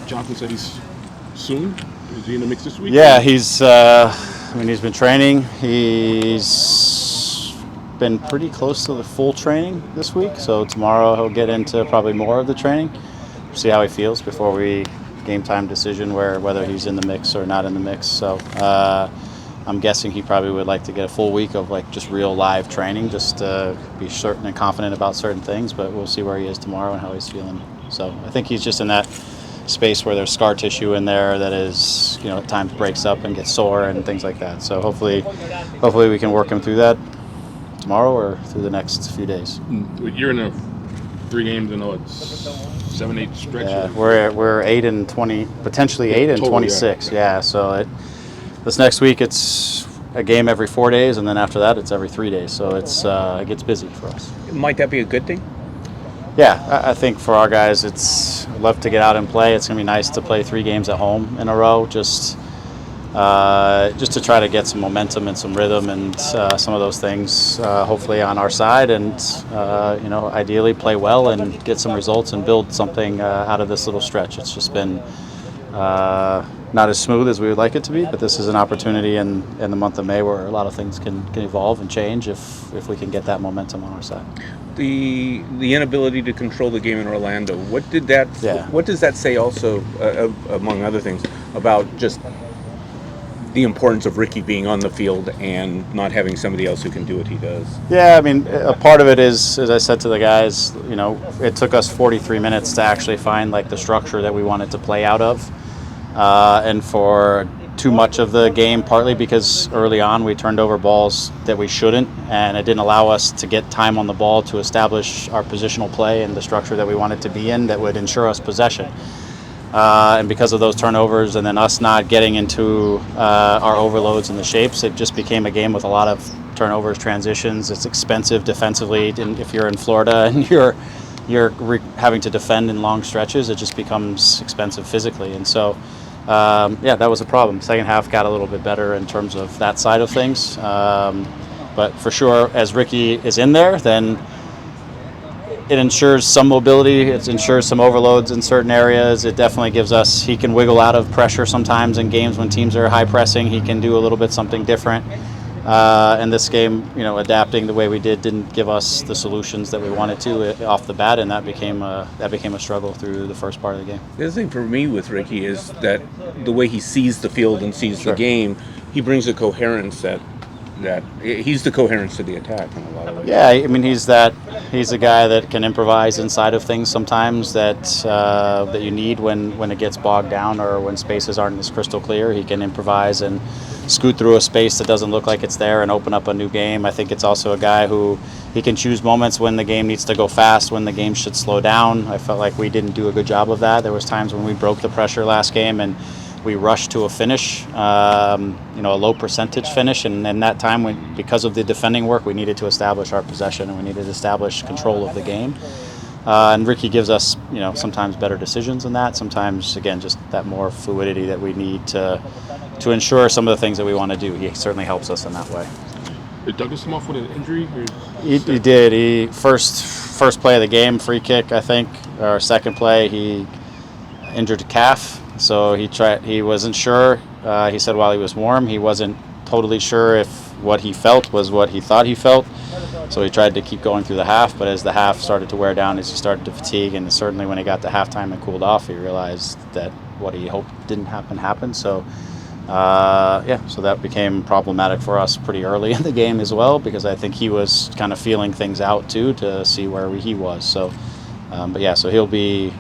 Jonathan said he's soon. Is he in the mix this week? Yeah, he's been training. He's been pretty close to the full training this week. So tomorrow he'll get into probably more of the training. See how he feels before we game time decision whether he's in the mix or not in the mix. So I'm guessing he probably would like to get a full week of like just real live training, just to be certain and confident about certain things. But we'll see where he is tomorrow and how he's feeling. So I think he's just in that space where there's scar tissue in there that is, at times breaks up and gets sore and things like that. So hopefully we can work him through that tomorrow or through the next few days. You're in a 3 games, it's 7-8 stretch. Yeah, we're 8-20, potentially 8-26. Yeah, so this next week it's a game every 4 days, and then after that it's every 3 days. So it gets busy for us. Might that be a good thing? Yeah, I think for our guys, I'd love to get out and play. It's going to be nice to play 3 games at home in a row, just to try to get some momentum and some rhythm and some of those things, hopefully on our side, and ideally play well and get some results and build something out of this little stretch. It's just been not as smooth as we would like it to be, but this is an opportunity in the month of May where a lot of things can evolve and change if we can get that momentum on our side. The inability to control the game in Orlando, what does that say also, among other things, about just the importance of Ricky being on the field and not having somebody else who can do what he does? Yeah, I mean, a part of it is, as I said to the guys, it took us 43 minutes to actually find like the structure that we wanted to play out of. And for too much of the game, partly because early on we turned over balls that we shouldn't, and it didn't allow us to get time on the ball to establish our positional play and the structure that we wanted to be in that would ensure us possession. And because of those turnovers and then us not getting into our overloads and the shapes, it just became a game with a lot of turnovers, transitions. It's expensive defensively, and if you're in Florida and you're having to defend in long stretches, it just becomes expensive physically. And so that was a problem. Second half got a little bit better in terms of that side of things. But for sure, as Ricky is in there, then it ensures some mobility. It ensures some overloads in certain areas. It definitely gives us, he can wiggle out of pressure sometimes in games when teams are high pressing. He can do a little bit something different. And this game, adapting the way we didn't give us the solutions that we wanted to off the bat, and that became a struggle through the first part of the game. The other thing for me with Ricky is that the way he sees the field and sees the game, he brings a coherence that he's the coherence to the attack in a lot of ways. Yeah, I mean he's a guy that can improvise inside of things sometimes that you need when it gets bogged down or when spaces aren't as crystal clear. He can improvise and scoot through a space that doesn't look like it's there and open up a new game. I think it's also a guy who he can choose moments when the game needs to go fast, when the game should slow down. I felt like we didn't do a good job of that. There was times when we broke the pressure last game and we rushed to a finish, a low percentage finish, and in that time, because of the defending work, we needed to establish our possession and we needed to establish control of the game. And Ricky gives us, sometimes better decisions in that. Sometimes, again, just that more fluidity that we need to ensure some of the things that we want to do. He certainly helps us in that way. Did Douglas come off with an injury? He did. He first play of the game, free kick, I think, or second play, he injured a calf. So he wasn't sure. He said while he was warm, he wasn't totally sure if what he felt was what he thought he felt. So he tried to keep going through the half, but as the half started to wear down, as he started to fatigue, and certainly when he got to halftime and cooled off, he realized that what he hoped didn't happen. So so that became problematic for us pretty early in the game as well, because I think he was kind of feeling things out too to see where he was. So, so he'll be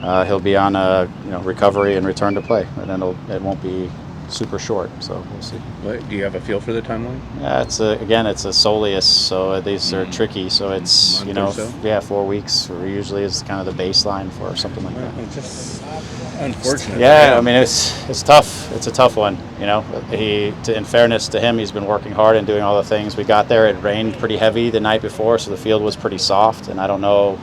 on a recovery and return to play, and then it won't be super short. So we'll see. Do you have a feel for the timeline? Yeah, it's a soleus, so these are tricky. So it's 4 weeks usually is kind of the baseline for something like that. It's just unfortunate. Yeah, I mean it's tough. It's a tough one. In fairness to him, he's been working hard and doing all the things. We got there, it rained pretty heavy the night before, so the field was pretty soft, and I don't know.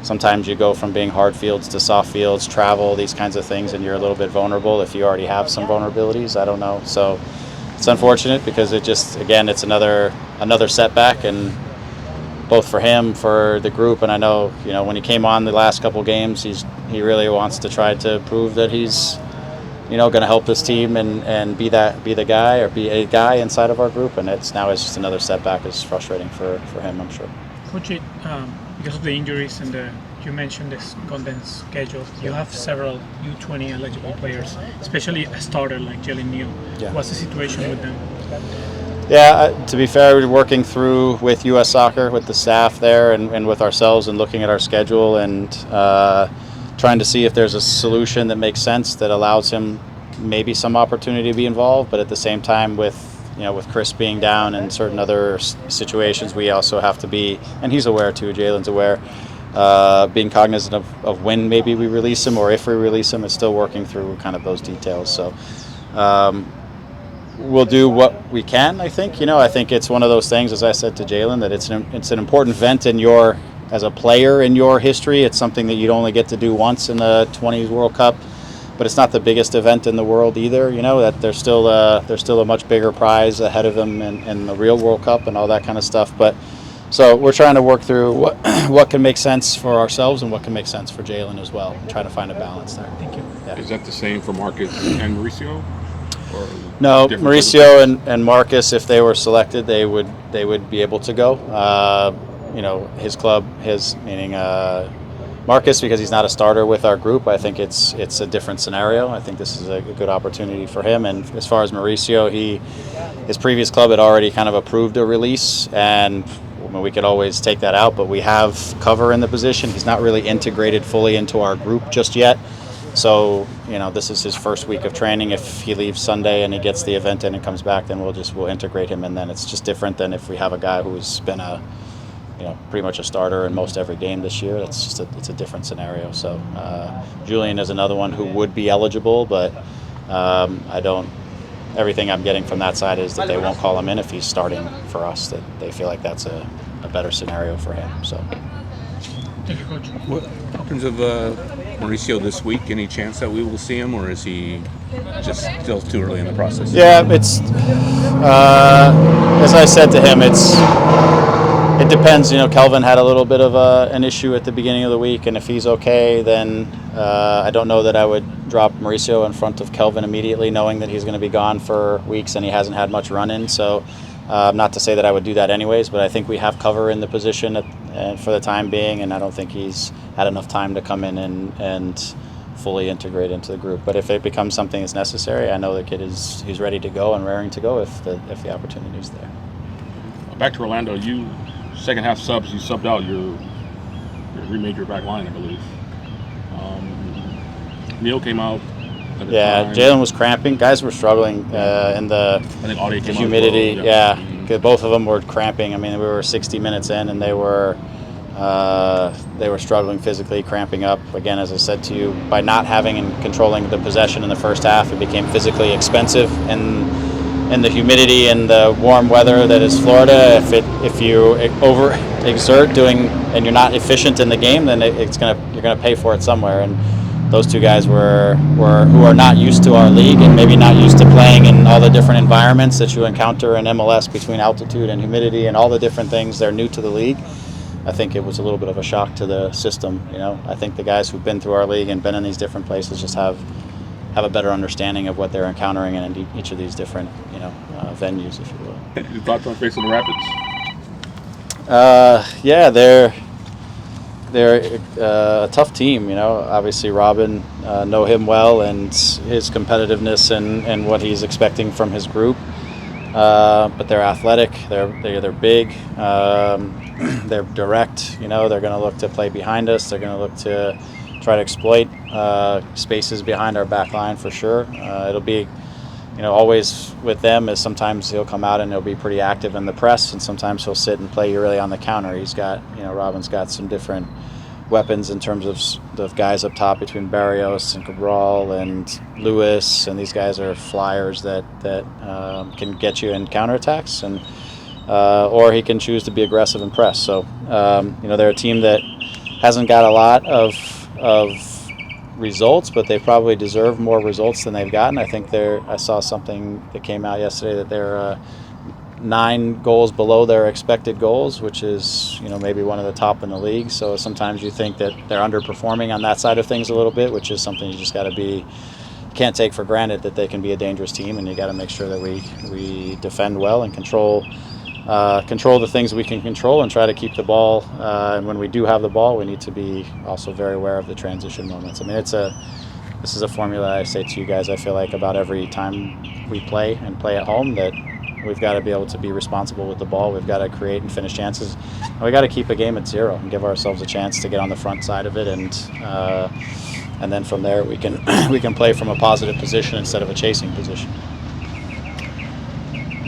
Sometimes you go from being hard fields to soft fields, travel, these kinds of things, and you're a little bit vulnerable if you already have some vulnerabilities. I don't know. So it's unfortunate because it's another setback, and both for him, for the group, and I know when he came on the last couple games, he really wants to try to prove that he's going to help this team and be the guy or be a guy inside of our group, and it's just another setback. It's frustrating for him, I'm sure. Coach, because of the injuries and you mentioned this condensed schedule, you have several U20 eligible players, especially a starter like Jalen Neal. Yeah. What's the situation with them? Yeah, to be fair, we're working through with U.S. Soccer, with the staff there, and with ourselves, and looking at our schedule and trying to see if there's a solution that makes sense that allows him maybe some opportunity to be involved, but at the same time with Chris being down and certain other situations, we also have to be, and he's aware too, Jalen's aware, being cognizant of when maybe we release him or if we release him. It's still working through kind of those details. So we'll do what we can, I think. I think it's one of those things, as I said to Jalen, that it's an important event as a player in your history. It's something that you'd only get to do once in the 20s World Cup. But it's not the biggest event in the world either. That there's still a much bigger prize ahead of them in the real World Cup and all that kind of stuff. But so we're trying to work through what can make sense for ourselves and what can make sense for Jalen as well, and try to find a balance there. Thank you. Yeah. Is that the same for Marcus and Mauricio? Or no, Mauricio and Marcus, if they were selected, they would be able to go. His club, meaning. Marcus, because he's not a starter with our group, I think it's a different scenario. I think this is a good opportunity for him. And as far as Mauricio, his previous club had already kind of approved a release, and we could always take that out, but we have cover in the position. He's not really integrated fully into our group just yet. So, this is his first week of training. If he leaves Sunday and he gets the event and comes back, then we'll integrate him, and then it's just different than if we have a guy who's been pretty much a starter in most every game this year. It's a different scenario. So Julian is another one who would be eligible, but everything I'm getting from that side is that they won't call him in if he's starting for us, that they feel like that's a better scenario for him. So. Thank you, Coach. What happens of Mauricio this week? Any chance that we will see him, or is he just still too early in the process? Yeah, it's as I said to him, it depends. Kelvin had a little bit of an issue at the beginning of the week, and if he's okay, then I don't know that I would drop Mauricio in front of Kelvin immediately, knowing that he's going to be gone for weeks and he hasn't had much run-in. So not to say that I would do that anyways, but I think we have cover in the position for the time being, and I don't think he's had enough time to come in and fully integrate into the group. But if it becomes something that's necessary, I know the kid he's ready to go and raring to go if the opportunity is there. Back to Orlando, second half subs, you subbed out you remade your back line, I believe. Neil came out. Jalen was cramping. Guys were struggling in the humidity. Well. Yeah, both of them were cramping. I mean, we were 60 minutes in, and they were struggling physically, cramping up. Again, as I said to you, by not having and controlling the possession in the first half, it became physically expensive. And the humidity and the warm weather that is Florida, if you overexert and you're not efficient in the game, then you're gonna pay for it somewhere. And those two guys who are not used to our league and maybe not used to playing in all the different environments that you encounter in MLS between altitude and humidity and all the different things. They're new to the league. I think it was a little bit of a shock to the system. I think the guys who've been through our league and been in these different places just have a better understanding of what they're encountering in each of these different venues, if you will. Your thoughts on facing the Rapids? They're a tough team. Obviously Robin, know him well, and his competitiveness and what he's expecting from his group. But they're athletic. They're big. They're direct. They're going to look to play behind us. They're going to look to try to exploit spaces behind our back line for sure. It'll be, always with them is sometimes he'll come out and he'll be pretty active in the press, and sometimes he'll sit and play you really on the counter. He's got, Robin's got some different weapons in terms of the guys up top between Barrios and Cabral and Lewis, and these guys are flyers that can get you in counterattacks, and or he can choose to be aggressive and press. So they're a team that hasn't got a lot of results, but they probably deserve more results than they've gotten. I think I saw something that came out yesterday that they're 9 goals below their expected goals, which is, maybe one of the top in the league. So sometimes you think that they're underperforming on that side of things a little bit, which is something you just got to can't take for granted, that they can be a dangerous team, and you got to make sure that we defend well and control the things we can control and try to keep the ball. And when we do have the ball, we need to be also very aware of the transition moments. I mean, this is a formula I say to you guys, I feel like, about every time we play at home, that we've got to be able to be responsible with the ball. We've got to create and finish chances. And we got to keep a game at 0 and give ourselves a chance to get on the front side of it, and then from there we can play from a positive position instead of a chasing position.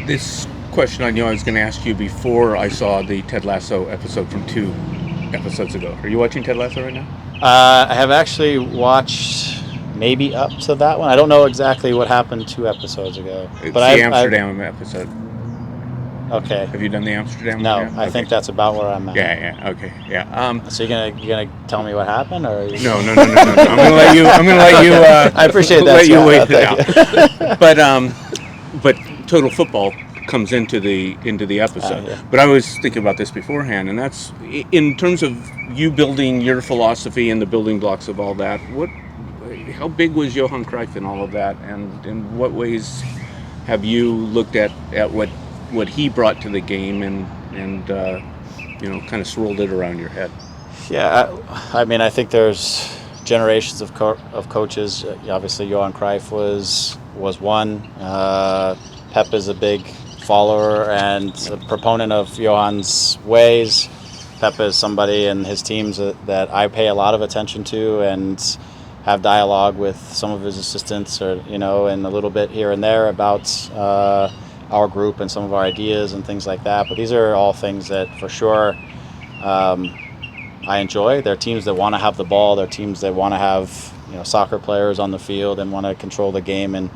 This question I knew I was going to ask you before I saw the Ted Lasso episode from 2 episodes ago. Are you watching Ted Lasso right now? I have actually watched maybe up to that one. I don't know exactly what happened 2 episodes ago. It's the Amsterdam episode. Okay. Have you done the Amsterdam? No, one yet? I think that's about where I'm at. Yeah. Okay. Yeah. So you're gonna tell me what happened, or No. I'm gonna let you. I appreciate that. Let you wait it out. But Total Football comes into the episode. Yeah. But I was thinking about this beforehand, and that's in terms of you building your philosophy and the building blocks of all that. How big was Johan Cruyff in all of that, and in what ways have you looked at what he brought to the game and kind of swirled it around your head? Yeah, I mean, I think there's generations of coaches. Obviously, Johan Cruyff was one. Pep is a big follower and a proponent of Johan's ways. Pep is somebody and his teams that I pay a lot of attention to and have dialogue with some of his assistants, or and a little bit here and there about our group and some of our ideas and things like that. But these are all things that for sure I enjoy. They're teams that want to have the ball. They're teams that want to have soccer players on the field and want to control the game and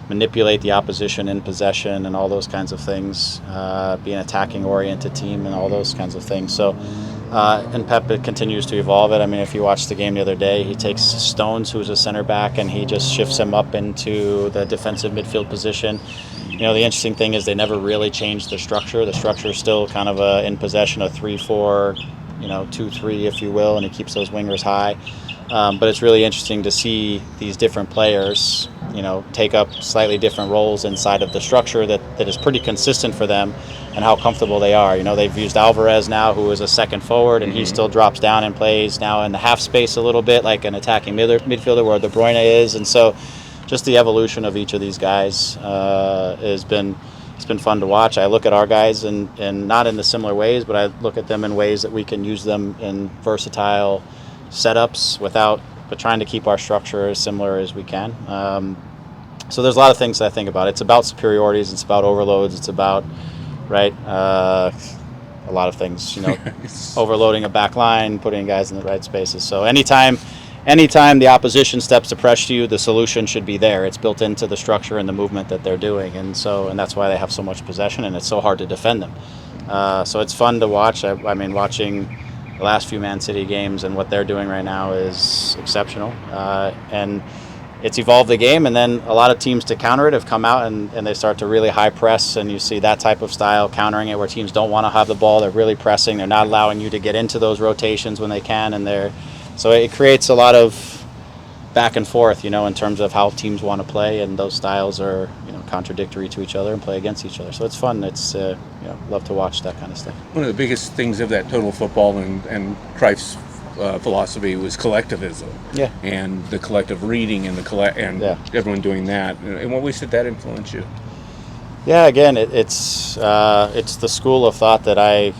manipulate the opposition in possession and all those kinds of things. Be an attacking oriented team and all those kinds of things. So and Pep continues to evolve it. I mean, if you watched the game the other day, he takes Stones, who's a center back, and he just shifts him up into the defensive midfield position. The interesting thing is they never really changed the structure. The structure is still kind of in possession, a 3-4, 2-3, if you will, and he keeps those wingers high. But it's really interesting to see these different players, take up slightly different roles inside of the structure that is pretty consistent for them, and how comfortable they are. They've used Alvarez now, who is a second forward, and he still drops down and plays now in the half space a little bit, like an attacking midfielder where De Bruyne is. And so just the evolution of each of these guys it's been fun to watch. I look at our guys and not in the similar ways, but I look at them in ways that we can use them in versatile setups but trying to keep our structure as similar as we can. So there's a lot of things that I think about. It's about superiorities. It's about overloads. It's about a lot of things. Overloading a back line, putting guys in the right spaces. So anytime the opposition steps to press you, the solution should be there. It's built into the structure and the movement that they're doing, and that's why they have so much possession, and it's so hard to defend them. So it's fun to watch. I mean, watching the last few Man City games and what they're doing right now is exceptional, and it's evolved the game. And then a lot of teams to counter it have come out and they start to really high press, and you see that type of style countering it, where teams don't want to have the ball. They're really pressing. They're not allowing you to get into those rotations when they can, so it creates a lot of back and forth, in terms of how teams want to play, and those styles are, contradictory to each other and play against each other. So it's fun. It's, love to watch that kind of stuff. One of the biggest things of that Total Football and Cruyff's philosophy was collectivism. Yeah. And the collective reading and everyone doing that. In what ways did that influence you? Yeah, again, it's the school of thought that I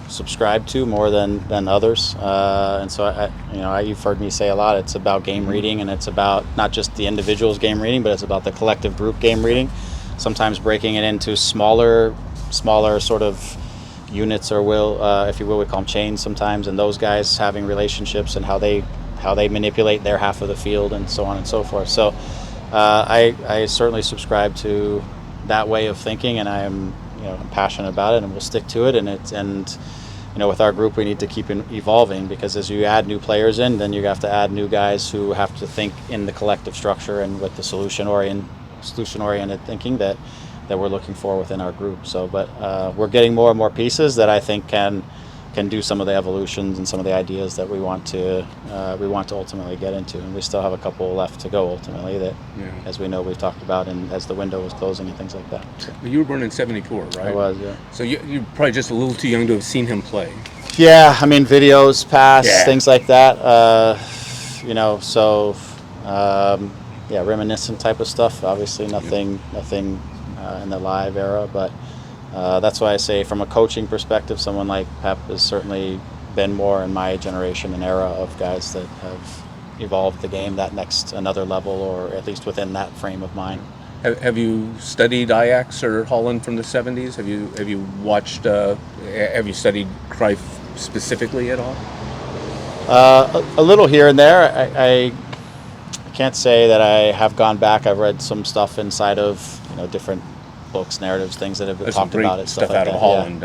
subscribe to more than others, and so you've heard me say a lot. It's about game reading, and it's about not just the individual's game reading, but it's about the collective group game reading. Sometimes breaking it into smaller sort of units, or if you will, we call them chains sometimes, and those guys having relationships and how they manipulate their half of the field and so on and so forth. So I certainly subscribe to that way of thinking, and I am passionate about it, and we'll stick to it. And with our group, we need to keep evolving, because as you add new players in, then you have to add new guys who have to think in the collective structure and with the solution-oriented thinking that we're looking for within our group. So, but we're getting more and more pieces that I think can do some of the evolutions and some of the ideas that we want to ultimately get into. And we still have a couple left to go ultimately that, as we know, we've talked about, and as the window was closing and things like that. So. You were born in '74, right? I was, yeah. So you're probably just a little too young to have seen him play. Yeah, I mean, videos, pass, things like that. So reminiscent type of stuff. Obviously, nothing in the live era, but that's why I say, from a coaching perspective, someone like Pep has certainly been more in my generation and era of guys that have evolved the game another level, or at least within that frame of mind. Have you studied Ajax or Holland from the '70s? Have you watched? Have you studied Cruyff specifically at all? A little here and there. I can't say that I have gone back. I've read some stuff inside of different books, narratives, things that have been talked about it, stuff like out that. of Holland.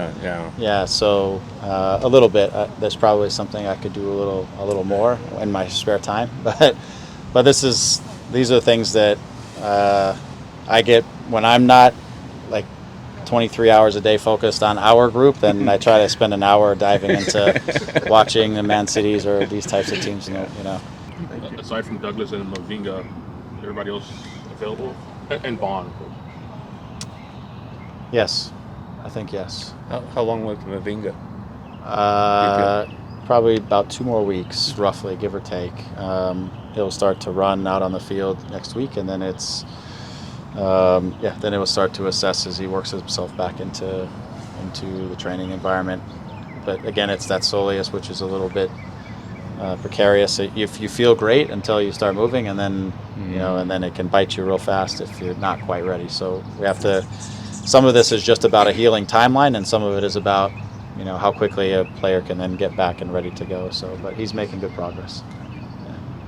Yeah. So a little bit. There's probably something I could do a little more in my spare time, but these are things that I get when I'm not like 23 hours a day focused on our group. Then I try to spend an hour diving into watching the Man Cities or these types of teams. Aside from Douglas and Mavinga, everybody else available, and Bond, of course. Yes, I think yes. How long with Mavinga? Probably about 2 more weeks, roughly, give or take. He'll start to run out on the field next week, and then then it will start to assess as he works himself back into the training environment. But again, it's that soleus, which is a little bit precarious. If you feel great until you start moving, and then and then it can bite you real fast if you're not quite ready. So we have to. Some of this is just about a healing timeline, and some of it is about how quickly a player can then get back and ready to go. So, but he's making good progress.